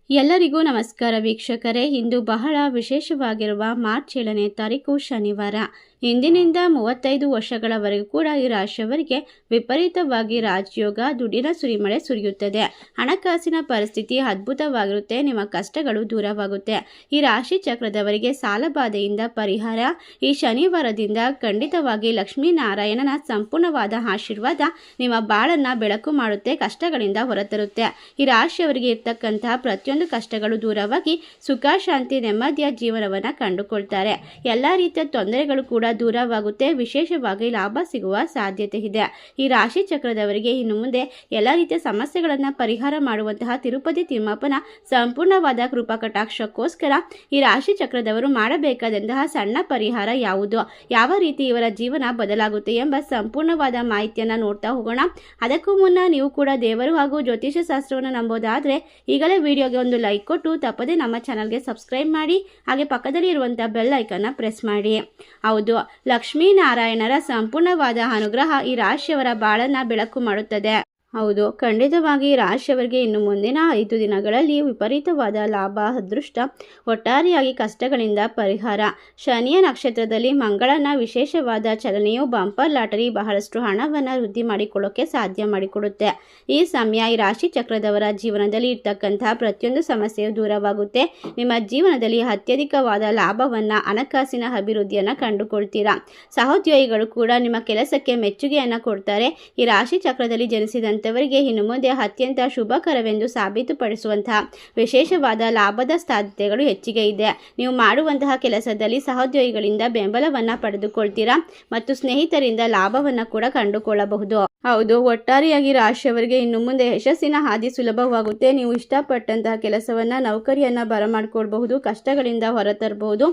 ಎಲ್ಲರಿಗೂ ನಮಸ್ಕಾರ ವೀಕ್ಷಕರೇ. ಇಂದು ಬಹಳ ವಿಶೇಷವಾಗಿರುವ ಮಾರ್ಚ್ 7ನೇ ತಾರೀಕು ಶನಿವಾರ. ಇಂದಿನಿಂದ 35 ವರ್ಷಗಳವರೆಗೂ ಕೂಡ ಈ ರಾಶಿಯವರಿಗೆ ವಿಪರೀತವಾಗಿ ರಾಜಯೋಗ, ದುಡ್ಡಿನ ಸುರಿಮಳೆ ಸುರಿಯುತ್ತದೆ. ಹಣಕಾಸಿನ ಪರಿಸ್ಥಿತಿ ಅದ್ಭುತವಾಗಿರುತ್ತೆ. ನಿಮ್ಮ ಕಷ್ಟಗಳು ದೂರವಾಗುತ್ತೆ. ಈ ರಾಶಿ ಚಕ್ರದವರಿಗೆ ಸಾಲಬಾಧೆಯಿಂದ ಪರಿಹಾರ. ಈ ಶನಿವಾರದಿಂದ ಖಂಡಿತವಾಗಿ ಲಕ್ಷ್ಮೀನಾರಾಯಣನ ಸಂಪೂರ್ಣವಾದ ಆಶೀರ್ವಾದ ನಿಮ್ಮ ಬಾಳನ್ನ ಬೆಳಕು ಮಾಡುತ್ತೆ, ಕಷ್ಟಗಳಿಂದ ಹೊರತರುತ್ತೆ. ಈ ರಾಶಿಯವರಿಗೆ ಇರ್ತಕ್ಕಂತಹ ಪ್ರತಿಯೊಂದು ಕಷ್ಟಗಳು ದೂರವಾಗಿ ಸುಖ, ಶಾಂತಿ, ನೆಮ್ಮದಿಯ ಜೀವನವನ್ನು ಕಂಡುಕೊಳ್ತಾರೆ. ಎಲ್ಲ ರೀತಿಯ ತೊಂದರೆಗಳು ಕೂಡ ದೂರವಾಗುತ್ತೆ. ವಿಶೇಷವಾಗಿ ಲಾಭ ಸಿಗುವ ಸಾಧ್ಯತೆ ಇದೆ. ಈ ರಾಶಿ ಚಕ್ರದವರಿಗೆ ಇನ್ನು ಮುಂದೆ ಎಲ್ಲ ರೀತಿಯ ಸಮಸ್ಯೆಗಳನ್ನು ಪರಿಹಾರ ಮಾಡುವಂತಹ ತಿರುಪತಿ ತಿಮ್ಮಪ್ಪನ ಸಂಪೂರ್ಣವಾದ ಕೃಪಾ ಕಟಾಕ್ಷಕ್ಕೋಸ್ಕರ ಈ ರಾಶಿ ಚಕ್ರದವರು ಮಾಡಬೇಕಾದಂತಹ ಸಣ್ಣ ಪರಿಹಾರ ಯಾವುದು, ಯಾವ ರೀತಿ ಇವರ ಜೀವನ ಬದಲಾಗುತ್ತೆ ಎಂಬ ಸಂಪೂರ್ಣವಾದ ಮಾಹಿತಿಯನ್ನು ನೋಡ್ತಾ ಹೋಗೋಣ. ಅದಕ್ಕೂ ಮುನ್ನ ನೀವು ಕೂಡ ದೇವರು ಹಾಗೂ ಜ್ಯೋತಿಷ ಶಾಸ್ತ್ರವನ್ನು ನಂಬೋದಾದರೆ ಈಗಲೇ ವಿಡಿಯೋಗೆ ಒಂದು ಲೈಕ್ ಕೊಟ್ಟು ತಪ್ಪದೆ ನಮ್ಮ ಚಾನಲ್ಗೆ ಸಬ್ಸ್ಕ್ರೈಬ್ ಮಾಡಿ, ಹಾಗೆ ಪಕ್ಕದಲ್ಲಿ ಇರುವಂಥ ಬೆಲ್ ಐಕನ್ನ ಪ್ರೆಸ್ ಮಾಡಿ. ಹೌದು, ಲಕ್ಷ್ಮೀನಾರಾಯಣರ ಸಂಪೂರ್ಣವಾದ ಅನುಗ್ರಹ ಈ ರಾಶಿಯವರ ಬಾಳನ್ನ ಬೆಳಕು ಮಾಡುತ್ತದೆ. ಹೌದು, ಖಂಡಿತವಾಗಿ ರಾಶಿಯವರಿಗೆ ಇನ್ನು ಮುಂದಿನ 5 ದಿನಗಳಲ್ಲಿ ವಿಪರೀತವಾದ ಲಾಭ, ಅದೃಷ್ಟ, ಒಟ್ಟಾರೆಯಾಗಿ ಕಷ್ಟಗಳಿಂದ ಪರಿಹಾರ. ಶನಿಯ ನಕ್ಷತ್ರದಲ್ಲಿ ಮಂಗಳನ ವಿಶೇಷವಾದ ಚಲನೆಯು ಬಂಪರ್ ಲಾಟರಿ ಬಹಳಷ್ಟು ಹಣವನ್ನು ವೃದ್ಧಿ ಮಾಡಿಕೊಳ್ಳೋಕೆ ಸಾಧ್ಯ ಮಾಡಿಕೊಡುತ್ತೆ. ಈ ಸಮಯ ಈ ರಾಶಿ ಚಕ್ರದವರ ಜೀವನದಲ್ಲಿ ಇರ್ತಕ್ಕಂತಹ ಪ್ರತಿಯೊಂದು ಸಮಸ್ಯೆಯು ದೂರವಾಗುತ್ತೆ. ನಿಮ್ಮ ಜೀವನದಲ್ಲಿ ಅತ್ಯಧಿಕವಾದ ಲಾಭವನ್ನು, ಹಣಕಾಸಿನ ಅಭಿವೃದ್ಧಿಯನ್ನು ಕಂಡುಕೊಳ್ತೀರಾ. ಸಹೋದ್ಯೋಗಿಗಳು ಕೂಡ ನಿಮ್ಮ ಕೆಲಸಕ್ಕೆ ಮೆಚ್ಚುಗೆಯನ್ನು ಕೊಡ್ತಾರೆ. ಈ ರಾಶಿ ಚಕ್ರದಲ್ಲಿ ಜನಿಸಿದ ವರಿಗೆ ಇನ್ನು ಮುಂದೆ ಅತ್ಯಂತ ಶುಭಕರವೆಂದು ಸಾಬೀತುಪಡಿಸುವಂತಹ ವಿಶೇಷವಾದ ಲಾಭದ ಸಾಧ್ಯತೆಗಳು ಹೆಚ್ಚಿಗೆ ಇದೆ. ನೀವು ಮಾಡುವಂತಹ ಕೆಲಸದಲ್ಲಿ ಸಹೋದ್ಯೋಗಿಗಳಿಂದ ಬೆಂಬಲವನ್ನು ಪಡೆದುಕೊಳ್ತೀರಾ ಮತ್ತು ಸ್ನೇಹಿತರಿಂದ ಲಾಭವನ್ನು ಕೂಡ ಕಂಡುಕೊಳ್ಳಬಹುದು. ಹೌದು, ಒಟ್ಟಾರೆಯಾಗಿ ರಾಶಿಯವರಿಗೆ ಇನ್ನು ಮುಂದೆ ಯಶಸ್ಸಿನ ಹಾದಿ ಸುಲಭವಾಗುತ್ತೆ. ನೀವು ಇಷ್ಟಪಟ್ಟಂತಹ ಕೆಲಸವನ್ನು, ನೌಕರಿಯನ್ನು ಬರಮಾಡ್ಕೊಳ್ಬಹುದು, ಕಷ್ಟಗಳಿಂದ ಹೊರತರಬಹುದು.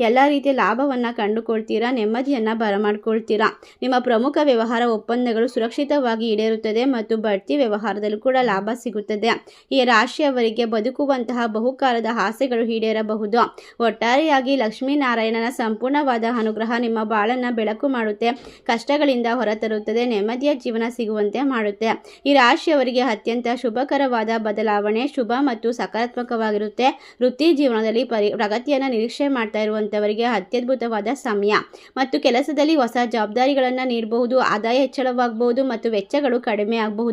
ಎಲ್ಲ ರೀತಿಯ ಲಾಭವನ್ನು ಕಂಡುಕೊಳ್ತೀರಾ, ನೆಮ್ಮದಿಯನ್ನು ಬರಮಾಡ್ಕೊಳ್ತೀರಾ. ನಿಮ್ಮ ಪ್ರಮುಖ ವ್ಯವಹಾರ ಒಪ್ಪಂದಗಳು ಸುರಕ್ಷಿತವಾಗಿ ಈಡೇರುತ್ತದೆ ಮತ್ತು ಬಡ್ತಿ ವ್ಯವಹಾರದಲ್ಲೂ ಕೂಡ ಲಾಭ ಸಿಗುತ್ತದೆ. ಈ ರಾಶಿಯವರಿಗೆ ಬದುಕುವಂತಹ ಬಹುಕಾಲದ ಆಸೆಗಳು ಈಡೇರಬಹುದು. ಒಟ್ಟಾರೆಯಾಗಿ ಲಕ್ಷ್ಮೀನಾರಾಯಣನ ಸಂಪೂರ್ಣವಾದ ಅನುಗ್ರಹ ನಿಮ್ಮ ಬಾಳನ್ನ ಬೆಳಕು ಮಾಡುತ್ತೆ, ಕಷ್ಟಗಳಿಂದ ಹೊರತರುತ್ತದೆ, ನೆಮ್ಮದಿಯ ಜೀವನ ಸಿಗುವಂತೆ ಮಾಡುತ್ತೆ. ಈ ರಾಶಿಯವರಿಗೆ ಅತ್ಯಂತ ಶುಭಕರವಾದ ಬದಲಾವಣೆ, ಶುಭ ಮತ್ತು ಸಕಾರಾತ್ಮಕವಾಗಿರುತ್ತೆ. ವೃತ್ತಿ ಜೀವನದಲ್ಲಿ ಪ್ರಗತಿಯನ್ನು ನಿರೀಕ್ಷೆ ಮಾಡ್ತಾ ಇರುವಂತವರಿಗೆ ಅತ್ಯದ್ಭುತವಾದ ಸಮಯ ಮತ್ತು ಕೆಲಸದಲ್ಲಿ ಹೊಸ ಜವಾಬ್ದಾರಿಗಳನ್ನು ನೀಡಬಹುದು. ಆದಾಯ ಹೆಚ್ಚಳವಾಗಬಹುದು ಮತ್ತು ವೆಚ್ಚಗಳು ಕಡಿಮೆ ಆಗಬಹುದು.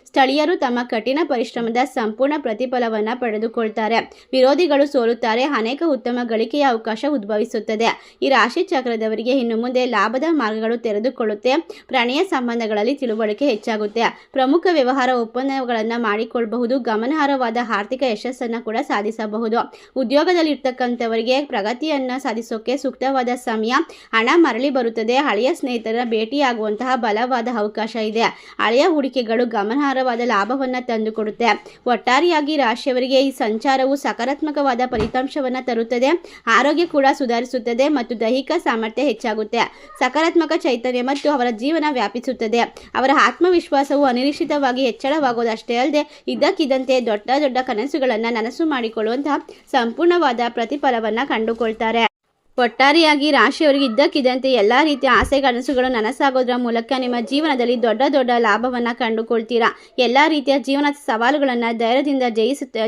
ಸ್ಥಳೀಯರು ತಮ್ಮ ಕಠಿಣ ಪರಿಶ್ರಮದ ಸಂಪೂರ್ಣ ಪ್ರತಿಫಲವನ್ನು ಪಡೆದುಕೊಳ್ತಾರೆ. ವಿರೋಧಿಗಳು ಸೋಲುತ್ತಾರೆ. ಅನೇಕ ಉತ್ತಮ ಗಳಿಕೆಯ ಅವಕಾಶ ಉದ್ಭವಿಸುತ್ತದೆ. ಈ ರಾಶಿ ಚಕ್ರದವರಿಗೆ ಇನ್ನು ಮುಂದೆ ಲಾಭದ ಮಾರ್ಗಗಳು ತೆರೆದುಕೊಳ್ಳುತ್ತೆ. ಪ್ರಣಯ ಸಂಬಂಧಗಳಲ್ಲಿ ತಿಳುವಳಿಕೆ ಹೆಚ್ಚಾಗುತ್ತೆ. ಪ್ರಮುಖ ವ್ಯವಹಾರ ಒಪ್ಪಂದಗಳನ್ನು ಮಾಡಿಕೊಳ್ಳಬಹುದು. ಗಮನಾರ್ಹವಾದ ಆರ್ಥಿಕ ಯಶಸ್ಸನ್ನು ಕೂಡ ಸಾಧಿಸಬಹುದು. ಉದ್ಯೋಗದಲ್ಲಿ ಇರ್ತಕ್ಕಂಥವರಿಗೆ ಪ್ರಗತಿಯನ್ನು ಸಾಧಿಸೋಕೆ ಸೂಕ್ತವಾದ ಸಮಯ. ಹಣ ಮರಳಿ ಬರುತ್ತದೆ. ಹಳೆಯ ಸ್ನೇಹಿತರ ಭೇಟಿಯಾಗುವಂತಹ ಬಲವಾದ ಅವಕಾಶ ಇದೆ. ಹಳೆಯ ಹೂಡಿಕೆಗಳು ಗಮನಾರ್ಹವಾದ ಲಾಭವನ್ನು ತಂದುಕೊಡುತ್ತೆ. ಒಟ್ಟಾರೆಯಾಗಿ ರಾಶಿಯವರಿಗೆ ಈ ಸಂಚಾರವು ಸಕಾರಾತ್ಮಕವಾದ ಫಲಿತಾಂಶವನ್ನು ತರುತ್ತದೆ. ಆರೋಗ್ಯ ಕೂಡ ಸುಧಾರಿಸುತ್ತದೆ ಮತ್ತು ದೈಹಿಕ ಸಾಮರ್ಥ್ಯ ಹೆಚ್ಚಾಗುತ್ತೆ. ಸಕಾರಾತ್ಮಕ ಚೈತನ್ಯ ಮತ್ತು ಅವರ ಜೀವನ ವ್ಯಾಪಿಸುತ್ತದೆ. ಅವರ ಆತ್ಮವಿಶ್ವಾಸವು ಅನಿರೀಕ್ಷಿತವಾಗಿ ಹೆಚ್ಚಳವಾಗುವುದಷ್ಟೇ ಅಲ್ಲದೆ ಇದ್ದಕ್ಕಿದ್ದಂತೆ ದೊಡ್ಡ ದೊಡ್ಡ ಕನಸುಗಳನ್ನು ನನಸು ಮಾಡಿಕೊಳ್ಳುವಂತಹ ಸಂಪೂರ್ಣವಾದ ಪ್ರತಿಫಲವನ್ನು ಕಂಡುಕೊಳ್ತಾರೆ. ಒಟ್ಟಾರೆಯಾಗಿ ರಾಶಿಯವರಿಗೆ ಇದ್ದಕ್ಕಿದ್ದಂತೆ ಎಲ್ಲ ರೀತಿಯ ಆಸೆ ಕನಸುಗಳು ನನಸಾಗೋದ್ರ ಮೂಲಕ ನಿಮ್ಮ ಜೀವನದಲ್ಲಿ ದೊಡ್ಡ ದೊಡ್ಡ ಲಾಭವನ್ನು ಕಂಡುಕೊಳ್ತೀರಾ. ಎಲ್ಲ ರೀತಿಯ ಜೀವನದ ಸವಾಲುಗಳನ್ನು ಧೈರ್ಯದಿಂದ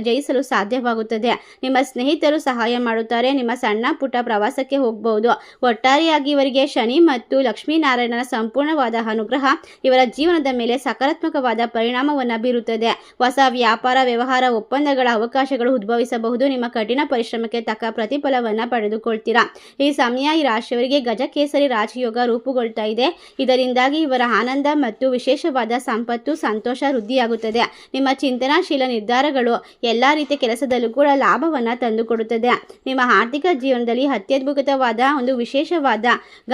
ಜಯಿಸಲು ಸಾಧ್ಯವಾಗುತ್ತದೆ. ನಿಮ್ಮ ಸ್ನೇಹಿತರು ಸಹಾಯ ಮಾಡುತ್ತಾರೆ. ನಿಮ್ಮ ಸಣ್ಣ ಪುಟ್ಟ ಪ್ರವಾಸಕ್ಕೆ ಹೋಗಬಹುದು. ಒಟ್ಟಾರೆಯಾಗಿ ಇವರಿಗೆ ಶನಿ ಮತ್ತು ಲಕ್ಷ್ಮೀನಾರಾಯಣನ ಸಂಪೂರ್ಣವಾದ ಅನುಗ್ರಹ ಇವರ ಜೀವನದ ಮೇಲೆ ಸಕಾರಾತ್ಮಕವಾದ ಪರಿಣಾಮವನ್ನು ಬೀರುತ್ತದೆ. ಹೊಸ ವ್ಯಾಪಾರ, ವ್ಯವಹಾರ ಒಪ್ಪಂದಗಳ ಅವಕಾಶಗಳು ಉದ್ಭವಿಸಬಹುದು. ನಿಮ್ಮ ಕಠಿಣ ಪರಿಶ್ರಮಕ್ಕೆ ತಕ್ಕ ಪ್ರತಿಫಲವನ್ನು ಪಡೆದುಕೊಳ್ತೀರಾ. ಈ ಸಮಯ ಈ ರಾಶಿಯವರಿಗೆ ಗಜಕೇಸರಿ ರಾಜಯೋಗ ರೂಪುಗೊಳ್ತಾ ಇದೆ. ಇದರಿಂದಾಗಿ ಇವರ ಆನಂದ ಮತ್ತು ವಿಶೇಷವಾದ ಸಂಪತ್ತು, ಸಂತೋಷ ವೃದ್ಧಿಯಾಗುತ್ತದೆ. ನಿಮ್ಮ ಚಿಂತನಾಶೀಲ ನಿರ್ಧಾರಗಳು ಎಲ್ಲ ರೀತಿಯ ಕೆಲಸದಲ್ಲೂ ಕೂಡ ಲಾಭವನ್ನು ತಂದುಕೊಡುತ್ತದೆ. ನಿಮ್ಮ ಆರ್ಥಿಕ ಜೀವನದಲ್ಲಿ ಅತ್ಯದ್ಭುತವಾದ ಒಂದು ವಿಶೇಷವಾದ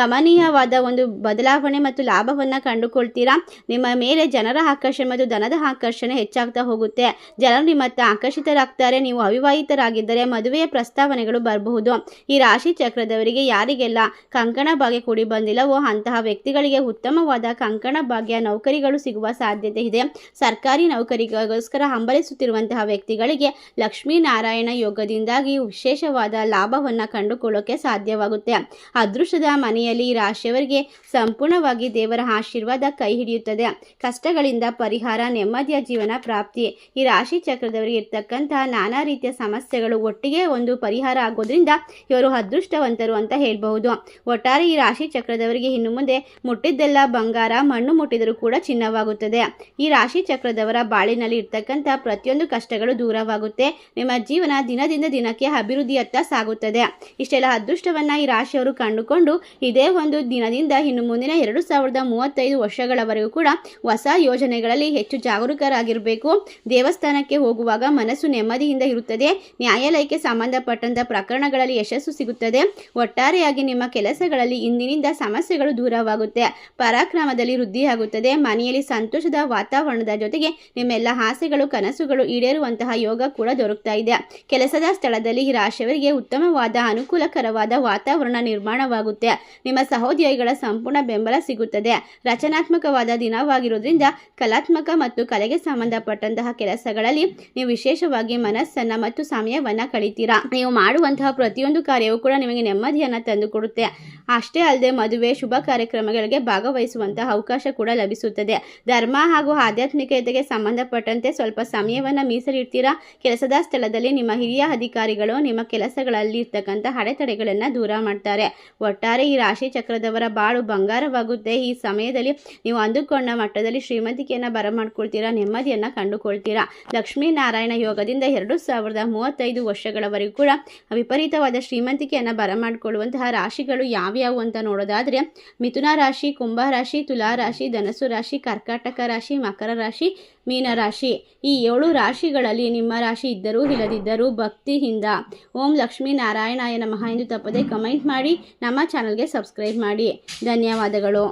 ಗಮನೀಯವಾದ ಒಂದು ಬದಲಾವಣೆ ಮತ್ತು ಲಾಭವನ್ನು ಕಂಡುಕೊಳ್ತೀರಾ. ನಿಮ್ಮ ಮೇಲೆ ಜನರ ಆಕರ್ಷಣೆ ಮತ್ತು ಧನದ ಆಕರ್ಷಣೆ ಹೆಚ್ಚಾಗ್ತಾ ಹೋಗುತ್ತೆ. ಜನರು ನಿಮ್ಮತ್ತ ಆಕರ್ಷಿತರಾಗ್ತಾರೆ. ನೀವು ಅವಿವಾಹಿತರಾಗಿದ್ದರೆ ಮದುವೆಯ ಪ್ರಸ್ತಾವನೆಗಳು ಬರಬಹುದು. ಈ ರಾಶಿ ಚಕ್ರದವರಿಗೆ ಯಾರಿಗೆಲ್ಲ ಕಂಕಣ ಭಾಗ್ಯ ಕೂಡಿ ಬಂದಿಲ್ಲವೋ ಅಂತಹ ವ್ಯಕ್ತಿಗಳಿಗೆ ಉತ್ತಮವಾದ ಕಂಕಣ ಭಾಗ್ಯ ನೌಕರಿಗಳು ಸಿಗುವ ಸಾಧ್ಯತೆ ಇದೆ. ಸರ್ಕಾರಿ ನೌಕರಿಗೋಸ್ಕರ ಹಂಬಲಿಸುತ್ತಿರುವಂತಹ ವ್ಯಕ್ತಿಗಳಿಗೆ ಲಕ್ಷ್ಮೀನಾರಾಯಣ ಯೋಗದಿಂದಾಗಿ ವಿಶೇಷವಾದ ಲಾಭವನ್ನು ಕಂಡುಕೊಳ್ಳೋಕೆ ಸಾಧ್ಯವಾಗುತ್ತೆ. ಅದೃಷ್ಟದ ಮನೆಯಲ್ಲಿ ಈ ರಾಶಿಯವರಿಗೆ ಸಂಪೂರ್ಣವಾಗಿ ದೇವರ ಆಶೀರ್ವಾದ ಕೈ ಹಿಡಿಯುತ್ತದೆ. ಕಷ್ಟಗಳಿಂದ ಪರಿಹಾರ, ನೆಮ್ಮದಿಯ ಜೀವನ ಪ್ರಾಪ್ತಿ. ಈ ರಾಶಿ ಚಕ್ರದವರಿಗೆ ಇರ್ತಕ್ಕಂತಹ ನಾನಾ ರೀತಿಯ ಸಮಸ್ಯೆಗಳು ಒಟ್ಟಿಗೆ ಒಂದು ಪರಿಹಾರ ಆಗೋದ್ರಿಂದ ಇವರು ಅದೃಷ್ಟವಂತರು ಅಂತ ಹೇಳ್ಬಹುದು. ಒಟ್ಟಾರೆ ಈ ರಾಶಿ ಚಕ್ರದವರಿಗೆ ಇನ್ನು ಮುಂದೆ ಮುಟ್ಟಿದ್ದೆಲ್ಲ ಬಂಗಾರ, ಮಣ್ಣು ಮುಟ್ಟಿದರೂ ಕೂಡ ಚಿನ್ನವಾಗುತ್ತದೆ. ಈ ರಾಶಿ ಚಕ್ರದವರ ಬಾಳಿನಲ್ಲಿ ಇರ್ತಕ್ಕಂಥ ಪ್ರತಿಯೊಂದು ಕಷ್ಟಗಳು ದೂರವಾಗುತ್ತೆ. ನಿಮ್ಮ ಜೀವನ ದಿನದಿಂದ ದಿನಕ್ಕೆ ಅಭಿವೃದ್ಧಿಯತ್ತ ಸಾಗುತ್ತದೆ. ಇಷ್ಟೆಲ್ಲ ಅದೃಷ್ಟವನ್ನ ಈ ರಾಶಿಯವರು ಕಂಡುಕೊಂಡು ಇದೇ ಒಂದು ದಿನದಿಂದ ಇನ್ನು ಮುಂದಿನ 2035 ವರ್ಷಗಳವರೆಗೂ ಕೂಡ ಹೊಸ ಯೋಜನೆಗಳಲ್ಲಿ ಹೆಚ್ಚು ಜಾಗರೂಕರಾಗಿರಬೇಕು. ದೇವಸ್ಥಾನಕ್ಕೆ ಹೋಗುವಾಗ ಮನಸ್ಸು ನೆಮ್ಮದಿಯಿಂದ ಇರುತ್ತದೆ. ನ್ಯಾಯಾಲಯಕ್ಕೆ ಸಂಬಂಧಪಟ್ಟಂತ ಪ್ರಕರಣಗಳಲ್ಲಿ ಯಶಸ್ಸು ಸಿಗುತ್ತದೆ. ಒಟ್ಟಾರೆಯಾಗಿ ನಿಮ್ಮ ಕೆಲಸಗಳಲ್ಲಿ ಇಂದಿನಿಂದ ಸಮಸ್ಯೆಗಳು ದೂರವಾಗುತ್ತೆ. ಪರಾಕ್ರಮದಲ್ಲಿ ವೃದ್ಧಿಯಾಗುತ್ತದೆ. ಮನೆಯಲ್ಲಿ ಸಂತೋಷದ ವಾತಾವರಣದ ಜೊತೆಗೆ ನಿಮ್ಮೆಲ್ಲ ಆಸೆಗಳು, ಕನಸುಗಳು ಈಡೇರುವಂತಹ ಯೋಗ ಕೂಡ ದೊರಕ್ತಾ ಇದೆ. ಕೆಲಸದ ಸ್ಥಳದಲ್ಲಿ ಈ ರಾಶಿಯವರಿಗೆ ಉತ್ತಮವಾದ ಅನುಕೂಲಕರವಾದ ವಾತಾವರಣ ನಿರ್ಮಾಣವಾಗುತ್ತೆ. ನಿಮ್ಮ ಸಹೋದ್ಯೋಗಿಗಳ ಸಂಪೂರ್ಣ ಬೆಂಬಲ ಸಿಗುತ್ತದೆ. ರಚನಾತ್ಮಕವಾದ ದಿನವಾಗಿರೋದ್ರಿಂದ ಕಲಾತ್ಮಕ ಮತ್ತು ಕಲೆಗೆ ಸಂಬಂಧಪಟ್ಟಂತಹ ಕೆಲಸಗಳಲ್ಲಿ ನೀವು ವಿಶೇಷವಾಗಿ ಮನಸ್ಸನ್ನ ಮತ್ತು ಸಮಯವನ್ನ ಕಳೀತೀರಾ. ನೀವು ಮಾಡುವಂತಹ ಪ್ರತಿಯೊಂದು ಕಾರ್ಯವೂ ಕೂಡ ನಿಮಗೆ ನೆಮ್ಮದಿಯನ್ನ ತಂದುಕೊಡುತ್ತೆ. ಅಷ್ಟೇ ಅಲ್ಲದೆ ಮದುವೆ, ಶುಭ ಕಾರ್ಯಕ್ರಮಗಳಿಗೆ ಭಾಗವಹಿಸುವಂತಹ ಅವಕಾಶ ಕೂಡ ಲಭಿಸುತ್ತದೆ. ಧರ್ಮ ಹಾಗೂ ಆಧ್ಯಾತ್ಮಿಕತೆಗೆ ಸಂಬಂಧಪಟ್ಟಂತೆ ಸ್ವಲ್ಪ ಸಮಯವನ್ನ ಮೀಸಲಿಡ್ತೀರಾ. ಕೆಲಸದ ಸ್ಥಳದಲ್ಲಿ ನಿಮ್ಮ ಹಿರಿಯ ಅಧಿಕಾರಿಗಳು ನಿಮ್ಮ ಕೆಲಸಗಳಲ್ಲಿ ಇರ್ತಕ್ಕಂಥ ಅಡೆತಡೆಗಳನ್ನು ದೂರ ಮಾಡ್ತಾರೆ. ಒಟ್ಟಾರೆ ಈ ರಾಶಿ ಚಕ್ರದವರ ಬಾಳು ಬಂಗಾರವಾಗುತ್ತೆ. ಈ ಸಮಯದಲ್ಲಿ ನೀವು ಅಂದುಕೊಂಡ ಮಟ್ಟದಲ್ಲಿ ಶ್ರೀಮಂತಿಕೆಯನ್ನು ಬರಮಾಡ್ಕೊಳ್ತೀರಾ, ನೆಮ್ಮದಿಯನ್ನು ಕಂಡುಕೊಳ್ತೀರಾ. ಲಕ್ಷ್ಮೀನಾರಾಯಣ ಯೋಗದಿಂದ 2035 ವರ್ಷಗಳವರೆಗೂ ಕೂಡ ವಿಪರೀತವಾದ ಶ್ರೀಮಂತಿಕೆಯನ್ನು ಬರಮಾಡಿಕೊಳ್ಳುವಂತಹ ರಾಶಿಗಳು ಯಾವ್ಯಾವು ಅಂತ ನೋಡೋದಾದರೆ ಮಿಥುನ ರಾಶಿ, ಕುಂಭ ರಾಶಿ, ತುಲಾ ರಾಶಿ, ಧನಸ್ಸು ರಾಶಿ, ಕರ್ಕಾಟಕ ರಾಶಿ, ಮಕರ ರಾಶಿ, ಮೀನ ರಾಶಿ. ಈ 7 ರಾಶಿಗಳಲ್ಲಿ ನಿಮ್ಮ ರಾಶಿ ಇದ್ದರೂ ಇಲ್ಲದಿದ್ದರೂ ಭಕ್ತಿಯಿಂದ ಓಂ ಲಕ್ಷ್ಮೀನಾರಾಯಣಾಯ ನಮಃ ಎಂದು ತಪ್ಪದೆ ಕಮೆಂಟ್ ಮಾಡಿ ನಮ್ಮ ಚಾನಲ್ಗೆ ಸಬ್ಸ್ಕ್ರೈಬ್ ಮಾಡಿ. ಧನ್ಯವಾದಗಳು.